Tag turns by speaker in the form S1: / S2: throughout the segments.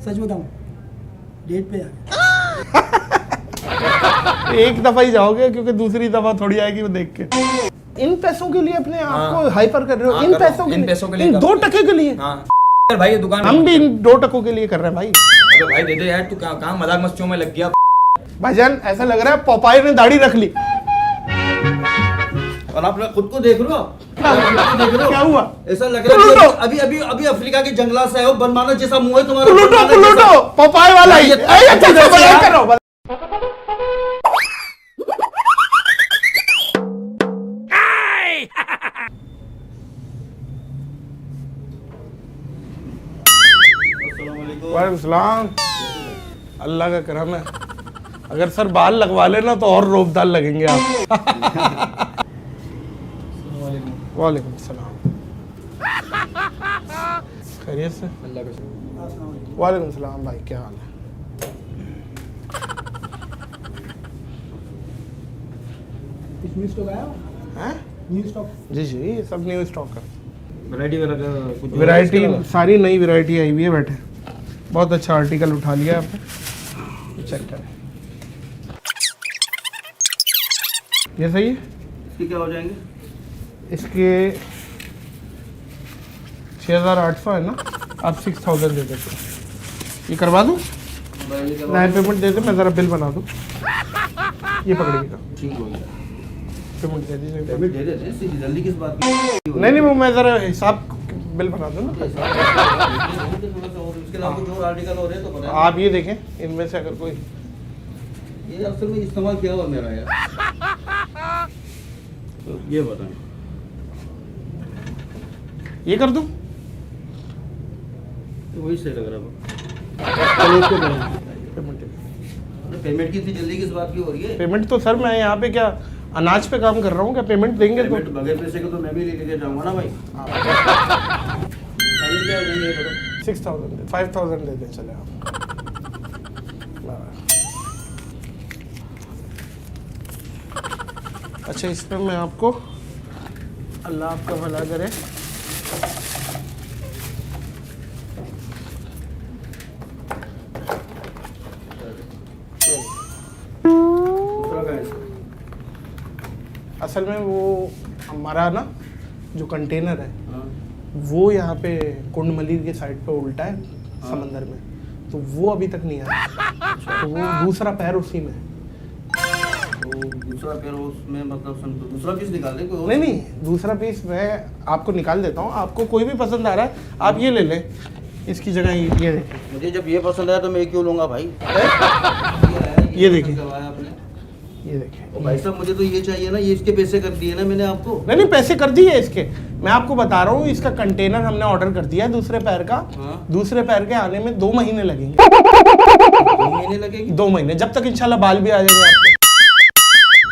S1: सच बताऊं, डेट पे जा
S2: एक दफा ही जाओगे क्योंकि दूसरी दफा थोड़ी आएगी वो देख के। इन पैसों के लिए अपने आप को हाइपर कर रहे हो? इन पैसों के लिए, इन 2 टके के लिए?
S3: यार भाई ये दुकान
S2: हम भी इन 2 टकों के लिए कर रहे हैं भाई।
S3: अबे भाई दे दे यार, तू कहाँ मजाक मस्तियों में लग गया।
S2: भाईजान ऐसा लग रहा है पोपाई ने दाढ़ी रख ली।
S4: और आप खुद को देख रहे हो?
S2: क्या हुआ?
S4: ऐसा लग रहा है अभी अभी अभी अफ्रीका के जंगलात से आए हो। बनमाना जैसा मुंह है तुम्हारा।
S2: प्लूटो पोपाई वाला ही है। वालेकुम सलाम। अल्लाह का करम है। अगर सर बाल लगवा लेना तो और रोबदार लगेंगे आप। वालेकुम सलाम। खैरियत से?
S3: अल्लाह का शुक्र।
S2: वालेकुम सलाम भाई, क्या हाल है?
S1: न्यू स्टॉक आया
S2: हैं?
S1: New stock?
S2: जी जी, ये सब न्यू स्टॉक है।
S4: वैरायटी
S2: वैरायटी सारी नई वैरायटी आई हुई है। बैठे, बहुत अच्छा आर्टिकल उठा लिया आपने। चेक करें, ये सही है?
S4: इसके क्या हो जाएंगे?
S2: इसके 6800 है ना, आप 6000 दे देते। ये करवा दूँ? नया पेमेंट दे दे, मैं ज़रा बिल बना दूँ। ये पकड़िएगा,
S4: ठीक हो गया।
S2: पेमेंट दे दीजिए।
S4: पेमेंट दे देते हैं, इससे जल्दी किस बात की?
S2: नहीं वो मैं ज़रा हिसाब बिल बना दूँ ना।
S4: इसके अलावा कुछ और आर्टिकल हो रहे तो बताएं।
S2: आप ये देखें, इनमें से अगर कोई
S4: ये असल में इस्तेमाल किया हुआ मेरा यार। तो ये बताएं,
S2: ये कर दूँ?
S4: तो वही सही लग रहा है।
S2: चलो इसको करें।
S4: पेमेंट की इतनी जल्दी किस बात की हो रही है?
S2: पेमेंट तो सर मैं यहाँ पे क्या अनाज पे काम कर रहा हूँ, क्या पेमेंट देंगे तो?
S4: पेमेंट बगैर पैसे के तो मैं भी लेके जाऊंगा ना भाई। क्या हो जाएंगे ये बताओ?
S2: 6000 5000 दे दें, चले आप। अच्छा, इसमें मैं आपको, अल्लाह आपका भला करे,
S4: दूसरा का है इसका।
S2: असल में वो हमारा ना जो कंटेनर है
S4: हाँ।
S2: वो यहाँ पे कुंड मलिर के साइड पे उल्टा है समंदर में, तो वो अभी तक नहीं आया। तो वो दूसरा पैर उसी में है।
S4: तो दूसरा पैर उसमें मतलब दूसरा पीस निकाल दे कोई और?
S2: नहीं दूसरा पीस मैं आपको निकाल देता हूँ। आपको कोई भी पसंद आ रहा है आप ये ले लें, इसकी जगह ये देखिए।
S4: मुझे जब ये पसंद आया तो मैं क्यों लूंगा भाई?
S2: ये देखिए,
S4: करवाया आपने।
S2: ये देखिए।
S4: ओ भाई साहब, मुझे तो ये चाहिए ना, ये इसके पैसे कर दिए ना मैंने आपको।
S2: नहीं पैसे कर दिए इसके। मैं आपको बता रहा हूँ, इसका कंटेनर हमने ऑर्डर कर दिया है दूसरे पैर का।
S4: हाँ।
S2: दूसरे पैर के आने में 2 महीने लगेंगे।
S4: 2 महीने लगेंगे?
S2: 2 महीने, जब तक इंशाल्लाह बाल भी आ जाएंगे आपके।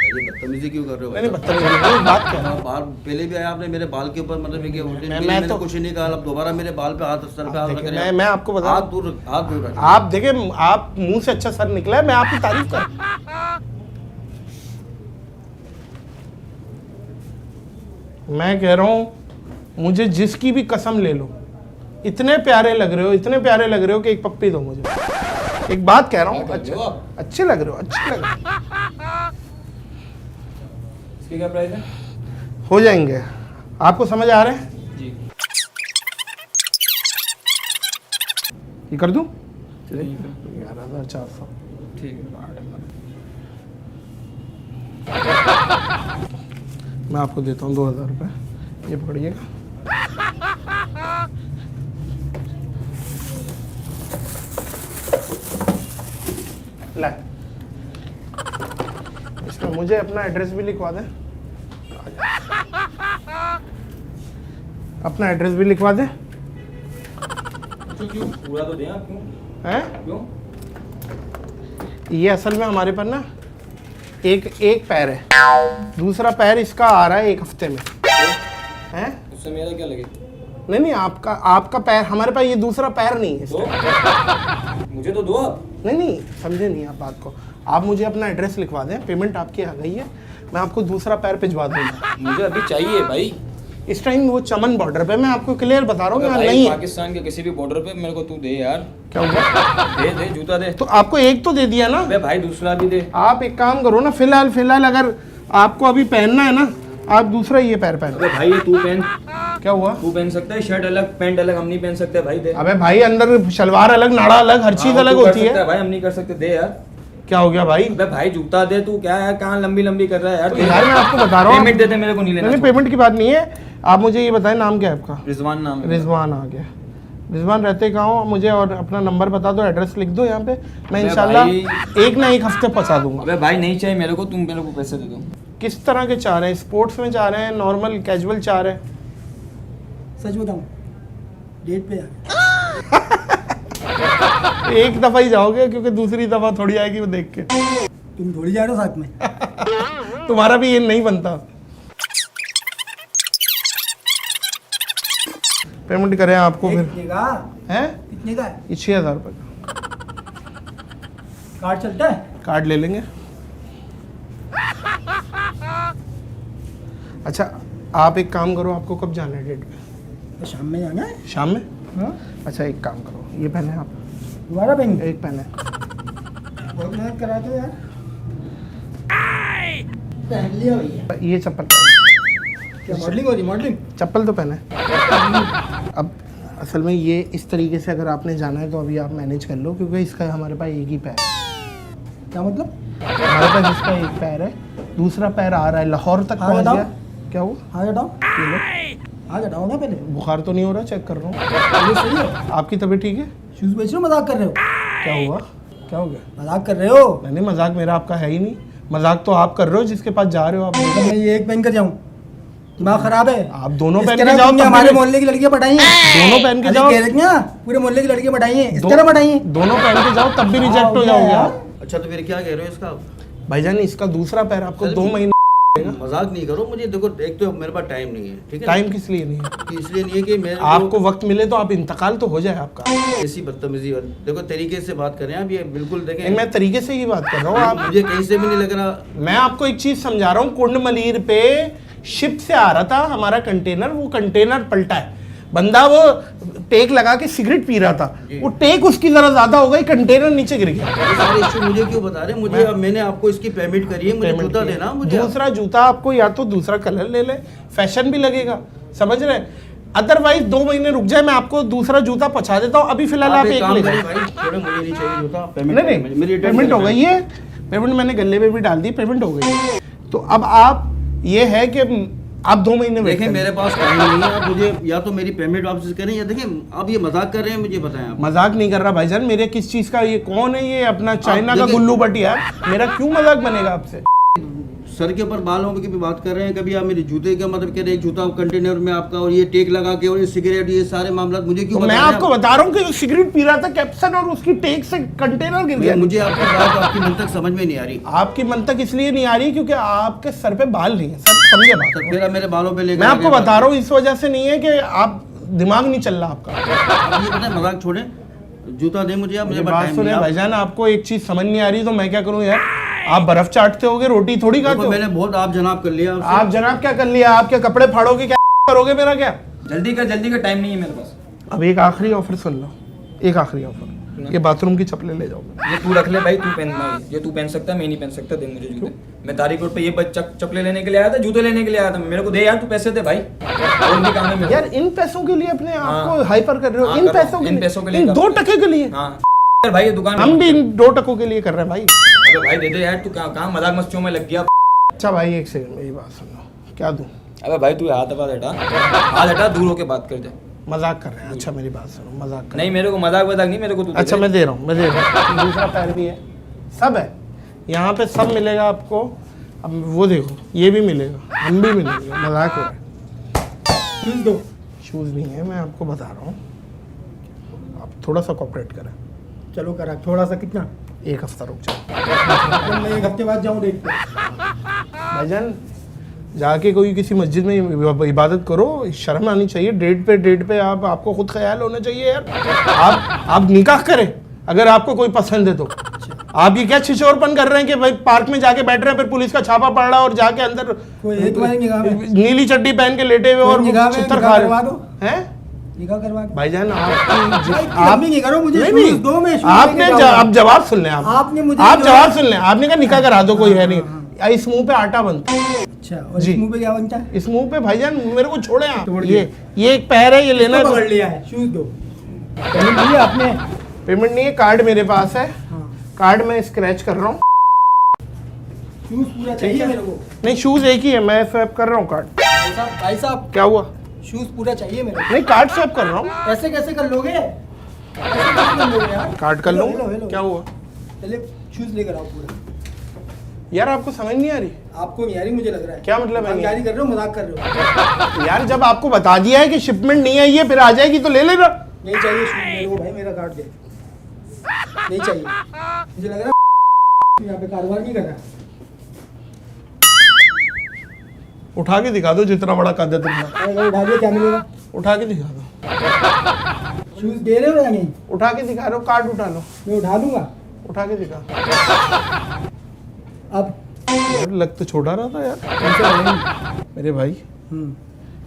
S4: ये बदतमीजी क्यों कर रहे हो?
S2: नहीं बदतमीजी नहीं, बात क्या है?
S4: बाल पहले भी आया आपने मेरे बाल के ऊपर, मतलब ये
S2: मैं
S4: मैंने
S2: तो
S4: कुछ नहीं कहा। अब दोबारा मेरे बाल पे हाथ, सर पे हाथ रख रहे हैं।
S2: मैं आपको बता,
S4: हाथ दूर रख।
S2: आप देखें, आप मुंह से अच्छा सर निकला है, मैं आपकी तारीफ कर। मैं कह रहा हूं, मुझे जिसकी भी कसम ले लो, इतने प्यारे लग रहे हो, इतने प्यारे लग रहे हो कि एक पप्पी दो मुझे। एक बात कह रहा हूँ, अच्छे लग रहे हो, अच्छे लग रहे हो।
S3: इसकी क्या प्राइस है?
S2: हो जाएंगे, आपको समझ आ रहे हैं?
S3: जी।
S2: ये कर दूं?
S3: 11,400।
S2: 11,400।
S3: ठीक है।
S2: मैं आपको देता हूँ 2,000 रुपये, ये पकड़िएगा। ला, इसमें मुझे अपना एड्रेस भी लिखवा दें। अपना एड्रेस भी लिखवा दें।
S3: क्यों पूरा तो दें आप? क्यों
S2: हैं?
S3: क्यों?
S2: ये असल में हमारे पर ना एक पैर है, दूसरा पैर इसका आ रहा है 1 हफ्ते में। हैं?
S3: उससे मेरा क्या लगे?
S2: नहीं आपका पैर हमारे पास, ये दूसरा पैर नहीं है
S3: दो? मुझे तो दो आप।
S2: नहीं समझे नहीं आप बात को। आप मुझे अपना एड्रेस लिखवा दें, पेमेंट आपकी आ गई है, मैं आपको दूसरा पैर भिजवा दूंगा।
S3: मुझे अभी चाहिए भाई।
S2: इस टाइम वो चमन बॉर्डर पे, मैं आपको क्लियर बता रहा हूँ,
S3: अबे
S2: यहाँ
S3: भाई,
S2: नहीं है।
S3: पाकिस्तान के किसी भी बॉर्डर पे मेरे को तू दे यार।
S2: क्या हुआ?
S3: दे जूता दे।
S2: तो आपको एक तो दे दिया ना।
S3: अबे भाई दूसरा भी दे।
S2: आप एक काम करो ना, फिलहाल अगर आपको अभी पहनना है ना, आप दूसरा ये पैर पहनो।
S3: अबे भाई ये तू पहन।
S2: क्या हुआ?
S3: तू पहन सकता है, शर्ट अलग पैंट अलग, हम नहीं पहन सकते भाई। दे।
S2: अबे भाई अंदर शलवार अलग, नाड़ा अलग, हर चीज
S3: हाँ,
S2: अलग
S3: तू कर
S2: होती
S3: सकता
S2: है।
S3: भाई, हम नहीं कर सकते। दे यार।
S2: क्या हो गया भाई?
S3: अबे भाई जूता दे। तू क्या यार कहाँ लंबी लंबी कर रहा है यार?
S2: तो यार मैं आपको बता रहा हूँ,
S3: पेमेंट देते मेरे को नहीं लेना।
S2: नहीं पेमेंट की बात नहीं है, आप मुझे ये बताएं नाम क्या है आपका?
S3: रिजवान नाम है।
S2: रिजवान आ गया। रिजवान रहते कहाँ हो मुझे, और अपना नंबर बता दो, एड्रेस लिख दो यहाँ पे, मैं
S3: अबे
S2: इंशाल्लाह एक ना एक हफ्ते पहुँचा दूंगा।
S3: अबे भाई नहीं चाहिए मेरे को, तुम मेरे को पैसे दे दो।
S2: किस तरह के चाह रहे हैं? स्पोर्ट्स में चाह रहे हैं, नॉर्मल कैजुअल चाह रहे हैं?
S1: सच बताऊं, डेट पे आ
S2: एक दफा ही जाओगे, क्योंकि दूसरी दफा थोड़ी आएगी वो देख के।
S1: तुम थोड़ी जा रहे हो साथ में।
S2: तुम्हारा भी ये नहीं बनता। पेमेंट करें आपको फिर
S1: कितने का
S2: हैं?
S1: कितने का है?
S2: ये 6000 रुपये का
S1: कार्ड चलता है?
S2: कार्ड ले लेंगे। अच्छा आप एक काम करो, आपको कब जाना है डेट पे?
S1: तो शाम में जाना है।
S2: शाम में?
S1: हाँ?
S2: अच्छा एक काम करो, ये पहने आप,
S1: दोबारा पहन
S2: एक पहने।
S1: बहुत मेहनत कराते हो यार। पहन लिया भैया।
S2: ये चप्पल पहने,
S1: क्या मॉडलिंग हो रही? मॉडलिंग
S2: चप्पल तो पहने। अब असल में ये इस तरीके से अगर आपने जाना है तो अभी आप मैनेज कर लो, क्योंकि इसका हमारे पास एक ही पैर है।
S1: क्या मतलब?
S2: हमारे पास इसका एक पैर है, दूसरा पैर आ रहा है, लाहौर तक
S1: हाँ,
S2: पहुंच
S1: बताओ।
S2: गया। क्या हुआ?
S1: आगे हटाओ,
S2: ये लो,
S1: आगे हटाओ ना पहले।
S2: बुखार तो नहीं हो रहा? चेक कर रहा हूँ।
S1: ये सही है।
S2: आपकी तबीयत ठीक है?
S1: शूज बेच रहे हो, मजाक कर रहे हो?
S2: क्या हुआ? क्या हो गया?
S1: मजाक कर रहे हो?
S2: नहीं मजाक मेरा आपका है ही नहीं, मजाक तो आप कर रहे हो जिसके पास जा रहे हो आप।
S1: तो मैं ये एक पहन कर जाऊं? दिमाग खराब है।
S2: आप दोनों
S1: इस
S2: पहन
S1: तरह
S2: के जाओ,
S1: तुमने
S2: तब
S1: हमारे
S2: भी-
S1: मोहल्ले की लड़कियां पटाई हैं।
S2: दोनों पहन के
S1: अभी
S2: जाओ,
S1: कह रही हैं, पूरे मोहल्ले की लड़कियां पटाई हैं, इस
S2: दो-
S1: तरह पटाई हैं।
S2: दोनों पहन के जाओ तब भी रिजेक्ट हो जाओगे आप।
S4: अच्छा तो फिर क्या कह रहे हो इसका?
S2: भाईजान इसका दूसरा पैर आपको
S4: सर,
S2: 2 महीने
S4: मजाक नहीं करो मुझे। देखो एक तो मेरे पास टाइम नहीं है, ठीक है?
S2: टाइम किस लिए नहीं है?
S4: कि इसलिए नहीं है कि मैं
S2: आपको वक्त मिले तो आप इंतकाल तो हो जाए आपका।
S4: ऐसी बदतमीजी और देखो तरीके से बात करें आप, ये बिल्कुल देखें।
S2: नहीं, मैं तरीके से ही बात कर रहा हूँ। आप,
S4: मुझे कहीं से भी नहीं लग रहा।
S2: मैं आपको एक चीज समझा रहा हूँ, कुंड मलीर पे शिप से आ रहा था हमारा कंटेनर, वो कंटेनर पलटा है, बंदा वो टेक लगा के सिगरेट पी रहा था, वो टेक उसकी जरा ज्यादा हो गई, कंटेनर नीचे गिर गया।
S4: ये सारे इश्यू मुझे क्यों बता रहे हैं? मुझे अब मैंने आपको इसकी पेमेंट करी है, मुझे
S2: पेमेंट
S4: जूता
S2: किया।
S4: देना मुझे।
S2: दूसरा जूता आपको या तो दूसरा कलर ले ले, फैशन भी लगेगा, समझ रहे हैं? अदरवाइज 2 महीने रुक जाए, मैं आपको दूसरा जूता पहुंचा देता हूँ। अभी फिलहाल आप
S4: एक
S2: एक
S4: काम
S2: ले
S4: करें
S2: जाओ।
S4: भाई, थोड़े मुझे नहीं चाहिए जूता।
S2: नहीं
S4: मेरी
S2: पेमेंट हो गई है, पेमेंट मैंने गले में भी डाल दी, पेमेंट हो गई है। तो अब आप ये है कि आप 2 महीने वेट
S4: देखें
S2: करें।
S4: मेरे पास टाइम नहीं है, आप मुझे या तो मेरी पेमेंट वापस करें या देखें आप ये मजाक कर रहे हैं, मुझे बताएं आप।
S2: मजाक नहीं कर रहा भाईजान, मेरे किस चीज का, ये कौन है? ये अपना चाइना का
S4: देखिए-
S2: गुल्लू बटिया, मेरा क्यों मजाक बनेगा आपसे?
S4: सर के ऊपर बालों की भी बात कर रहे हैं, कभी आप मेरे जूते का मतलब कह रहे हैं, एक जूता कंटेनर में आपका और ये टेक लगा के और ये सिगरेट, ये सारे मामला मुझे
S2: तो
S4: क्यों
S2: मैं
S4: बता रहे हैं
S2: आपको बता रहा हूँ कि सिगरेट पी रहा था कैप्सन, और उसकी टेक से कंटेनर गिर
S4: भैया,
S2: गया।
S4: मुझे आपकी बात आपकी मंतक समझ में नहीं आ रही।
S2: आपकी मंतक इसलिए नहीं आ रही क्योंकि आपके सर पे बाल नहीं है, सब समझे बात?
S4: तो फिर आप मेरे बालों पे लेकर
S2: मैं आपको
S4: आगे
S2: बता रहा हूँ, इस वजह से नहीं है कि आप दिमाग नहीं चल रहा आपका।
S4: आप ये पता है, मजाक छोड़ें, जूता दे मुझे आप, मुझे
S2: बात
S4: टाइम नहीं
S2: सुने
S4: है। आप-
S2: भाईजान, आपको एक चीज समझ नहीं आ रही तो मैं क्या करूँ यार? आप बर्फ चाटते होगे, रोटी थोड़ी खाते
S4: देखो
S2: हो।
S4: मैंने बहुत आप जनाब कर लिया आपसे।
S2: आप जनाब क्या कर लिया? आप क्या कपड़े फाड़ोगे, क्या करोगे मेरा? क्या
S3: जल्दी कर, टाइम नहीं है मेरे पास।
S2: अब एक आखिरी ऑफर सुन लो, एक आखिरी ऑफर, ये बाथरूम की चप्पलें ले जाओ।
S3: ये तू रख ले भाई, तू पहन भाई, ये तू पहन सकता है, मैं नहीं पहन सकता। दे मुझे जूते। मैं तारीख रोड पे ये चप्पलें लेने के लिए आया था, जूते लेने के लिए आया था। मेरे को दे यार, तू पैसे दे भाई, और भी काम है मेरे को।
S2: यार इन पैसों के लिए अपने आप
S3: हाँ।
S2: को हाइपर कर रहे हो?
S3: हाँ,
S2: इन
S3: कर रहा
S2: पैसों
S3: हूँ,
S2: के
S3: इन
S2: लिए,
S3: पैसों के लिए
S2: इन
S3: कर
S2: 2
S3: रहा हूँ।
S2: टके के लिए?
S3: हाँ यार भाई, ये दुकान
S2: हम भी इन 2 टकों के लिए कर रहे हैं भाई।
S3: अबे भाई दे दे यार, तू कहाँ मजाक मस्तियों में लग गया।
S2: अच्छा भाई एक सेकंड मेरी बात सुन लो, क्या दूं?
S3: अबे भाई तू हाथ हटा, दूर होके बात कर दे।
S2: मजाक कर रहे हैं? अच्छा मेरी बात सुनो, मजाक कर
S3: नहीं मेरे को मजाक नहीं, मेरे को तू दे
S2: अच्छा
S3: दे।
S2: मैं दे रहा हूँ, मैं दे रहा हूँ। दूसरा पैर भी है, सब है यहाँ पे, सब मिलेगा आपको। अब वो देखो, ये भी मिलेगा, हम भी मिलेंगे, मजाक हो रहा है।
S1: शूज दो।
S2: शूज़ नहीं है, मैं आपको बता रहा हूँ, आप थोड़ा सा कॉपरेट करें।
S1: चलो करा, थोड़ा सा कितना?
S2: 1 हफ्ता रुक जाओ
S1: तो मैं 1 हफ्ते बाद जाऊँ डेट पे?
S2: भाईजान। जाके कोई किसी मस्जिद में इबादत करो, शर्म आनी चाहिए। डेट पे आपको खुद ख्याल होना चाहिए यार। आप निकाह करें अगर आपको कोई पसंद है तो। आप ये क्या छिछोरपन कर रहे हैं कि भाई पार्क में जाके बैठ रहे हैं, फिर पुलिस का छापा पड़ रहा है और जाके अंदर
S1: कोई है तुम्हारी निगाह में?
S2: नीली चड्डी पहन के लेटे हुए और
S1: निगाह में
S2: चित्तर
S1: निगाह
S2: खा रहे
S1: करवा
S2: हो।
S1: दो।
S2: हैं
S1: निगाह करवा दो।
S2: भाईजान
S1: आप नहीं करो, मुझे
S2: नहीं,
S1: शूज
S2: नहीं।
S1: दो, मैं शूज
S2: आपने
S1: लेके जाऊंगा।
S2: आप जवाब सुन लें
S1: आपने मुझे
S2: आप
S1: जो-
S2: जवाब सुन लें। आपने कहा निकाह करा दो, कोई है नहीं। इस मुंह पे आटा बनता है।
S1: अच्छा, और
S2: जी।
S1: इस मुंह पे क्या बनता है?
S2: इस मुंह पे भाईजान मेरे को छोड़े आप।
S1: छोड़
S2: ये एक पैर है, ये लेना
S1: इसको
S2: है।
S1: पकड़ लिया है, शूज दो। पेमेंट दिया आपने?
S2: पेमेंट नहीं है, कार्ड मेरे पास है।
S1: हाँ।
S2: कार्ड में स्क्रैच कर रहा हूँ।
S1: शूज पूरा चाहिए मेरे को।
S2: नहीं, शूज एक ही है, मैं स्वैप कर रहा हूँ कार्ड।
S1: भाई साहब,
S2: क्या हुआ?
S1: शूज पूरा चाहिए मेरे को।
S2: नहीं, कार्ड स्वैप कर रहा हूँ।
S1: ऐसे कैसे कर लोगे? ऐसे कैसे कर लोगे यार?
S2: कार्ड कर
S1: हेलो,
S2: लूँ।
S1: हेलो।
S2: क्या हुआ?
S1: पहले शूज लेकर आओ पूरा।
S2: यार आपको समझ नहीं आ रही?
S1: आपको नहीं आ रही, मुझे लग रहा है।
S2: क्या मतलब है
S1: आप
S2: नहीं?
S1: जारी कर रहे हो, मजाक कर रहे हो?
S2: यार जब आपको बता दिया है कि शिपमेंट नहीं आई है, फिर आ जाएगी तो ले लेना।
S1: नहीं चाहिए शूज मेरे को भाई, मेरा कार्ड दे। नहीं चाहिए, मुझे लग रहा है यहाँ पे कारोबार नहीं कर रहा।
S2: उठा के दिखा दो, जितना बड़ा कद है तुमने।
S1: अगर उठा दिया क्या मिलेगा?
S2: उठा के दिखा दो।
S1: शूज दे रहे हो या नहीं?
S2: उठा के दिखा रहे हो, कार्ड उठा लो।
S1: मैं उठा दूंगा।
S2: उठा के दिखा।
S1: अब
S2: यार लग तो छोटा रहा था यार।
S1: कैसे रहेंगे?
S2: मेरे भाई
S1: हम्म।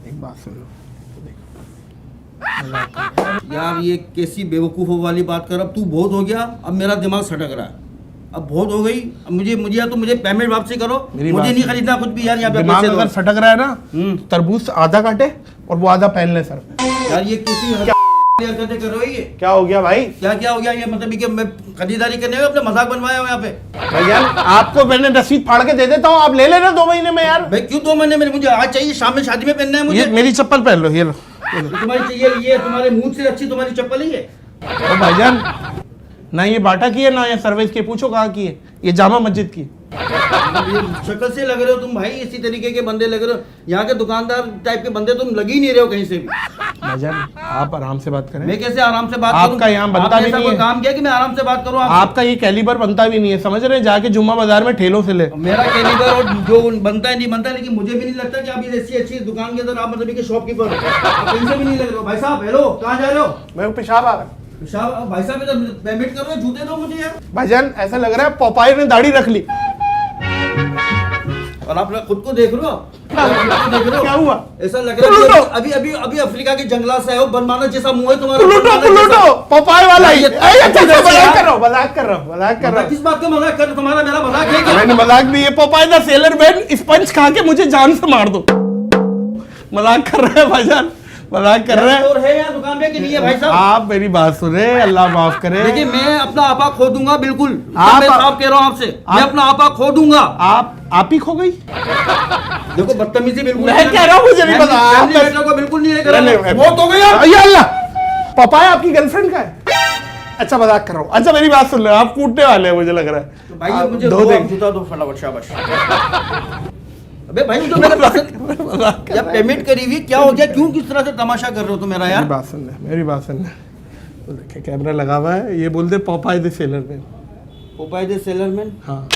S2: एक बात सुन लो।
S4: यार ये कैसी बेवकूफ़ों वाली बात कर, अब तू बहुत हो गया, अब मेरा दिमाग सटक रहा है। अब बहुत हो गई, अब मुझे या तो मुझे पेमेंट वापसी करो,
S2: मेरी
S4: मुझे
S2: बात
S4: नहीं
S2: सुन।
S4: खरीदना कुछ भी यार, यहाँ पे
S2: दिमाग
S4: पैसे दो।
S2: अगर सटक रहा है ना,
S4: हम्म।
S2: तरबूज आधा काटे और वो आधा पहन ले सर पे।
S4: यार ये किसी हरकतें कर रहे हो ये?
S2: क्या हो गया भाई?
S4: क्या क्या हो गया ये? मतलब कि मैं खरीदारी करने में अपने मजाक बनवाया हूँ यहाँ पे?
S2: भैया आपको मैंने रसीद फाड़ के दे देता हूँ, आप ले लेना 2 महीने में यार।
S4: भाई क्यों 2 महीने में? मुझे आज चाहिए, शाम में शादी में पहनना है मुझे।
S2: ये मेरी चप्पल पहन लो, ये लो।
S4: तुम्हारी चाहिए, ये तुम्हारे मुंह से अच्छी तुम्हारी चप्पल ही है।
S2: ओ भाईजान, ना ये बाटा की है ना ये सर्विस की, पूछो कहाँ की है। ये जामा मस्जिद की है।
S4: मतलब ये शक्ल से लग रहे हो तुम भाई, इसी तरीके के बंदे लग रहे हो। यहाँ के दुकानदार टाइप के बंदे तुम लग ही नहीं रहे हो कहीं से भी।
S2: भाईजान आप आराम से बात करें।
S4: मैं कैसे आराम से बात
S2: आपका
S4: करूं?
S2: यहाँ बनता
S4: आपने
S2: भी
S4: ऐसा
S2: नहीं
S4: कोई
S2: है।
S4: काम किया कि मैं आराम से बात करूं आपसे?
S2: आपका ये कैलिबर बनता भी नहीं है, समझ रहे हैं? जाके जुम्मा बाजार में ठेलों से ले।
S4: मेरा कैलिबर और जो बनता है नहीं बनता, लेकिन मुझे भी नहीं लगता कि आप इस ऐसी अच्छी दुकान के अंदर आप मतलब कि शॉपकीपर हो। आप कहीं से भी नहीं लग रहे हो। भाई साहब हेलो, कहाँ जा रहे हो?
S2: मैं पेशाब आ रहा।
S4: साहब भाई साहब इधर पेमेंट कर रहे हो, जूते दो मुझे यार।
S2: भाईजान ऐसा लग रहा है पोपाई ने दाढ़ी रख ली।
S4: और आप खुद को देख रहे हो? आप खुद को देख रहे हो?
S2: क्या हुआ?
S4: ऐसा लग रहा है कि अभी अभी अभी अफ्रीका के जंगलात से आए हो। बनमाना जैसा मुंह है तुम्हारा।
S2: प्लूटो
S4: बनमाना
S2: प्लूटो
S4: जैसा।
S2: पोपाई वाला ही।
S4: ये-
S2: अच्छा
S4: ये-
S2: मजाक कर रहा हूँ, मजाक कर रहा हूँ, मजाक कर रहा हूँ।
S4: किस बात का मजाक कर रहे हो? तुम्हारा मेरा मजाक है क्या?
S2: मैंने मजाक नहीं है। Popeye the sailor man sponge खा के मुझे जान से मार दो। मजाक कर रहे हैं भाईजान, मजाक कर रहे हैं।
S4: और है यहाँ दुकान पे कि नहीं है भाई साहब?
S2: आप मेरी बात सुने, अल्लाह माफ करे।
S4: देखिए मैं अपना आपा खो दूंगा बिल्कुल।
S2: आप-
S4: मैं साफ कह रहा हूँ आपसे, मैं अपना आपा खो दूंगा।
S2: आप ही खो गई।
S4: देखो बदतमीजी बिल्कुल
S2: मैं
S4: नहीं
S2: कह रहा हूँ, मुझे नहीं पता। आप
S4: फैमिली मैटर को बिल्कुल नहीं लेकर
S2: नहीं,
S4: आना। बहुत हो गई आप।
S2: या अल्लाह, पोपाई आपकी गर्लफ्रेंड का है? अच्छा मजाक कर रहा हूँ। अच्छा मेरी बात सुन लो, आप कूटने वाले हैं मुझे लग रहा है।
S4: तो भाई ये
S2: आप
S4: मुझे
S2: दो
S4: दो
S2: देख।
S4: जूता दो फटाफट, शाबाश। अबे भाई मुझे मेरे पसंद
S2: मजाक कर
S4: या
S2: रहा है।
S4: पेमेंट करी हुई क्या हो गया? क्यों किस तरह से तमाशा कर रहे हो तुम मेरा
S2: मेरी
S4: यार?
S2: बात सुन ले, मेरी बात सुन ले। तो देखिए कैमरा लगा हुआ है, ये बोल दे Popeye the sailor man.
S4: Popeye the sailor man.
S2: हाँ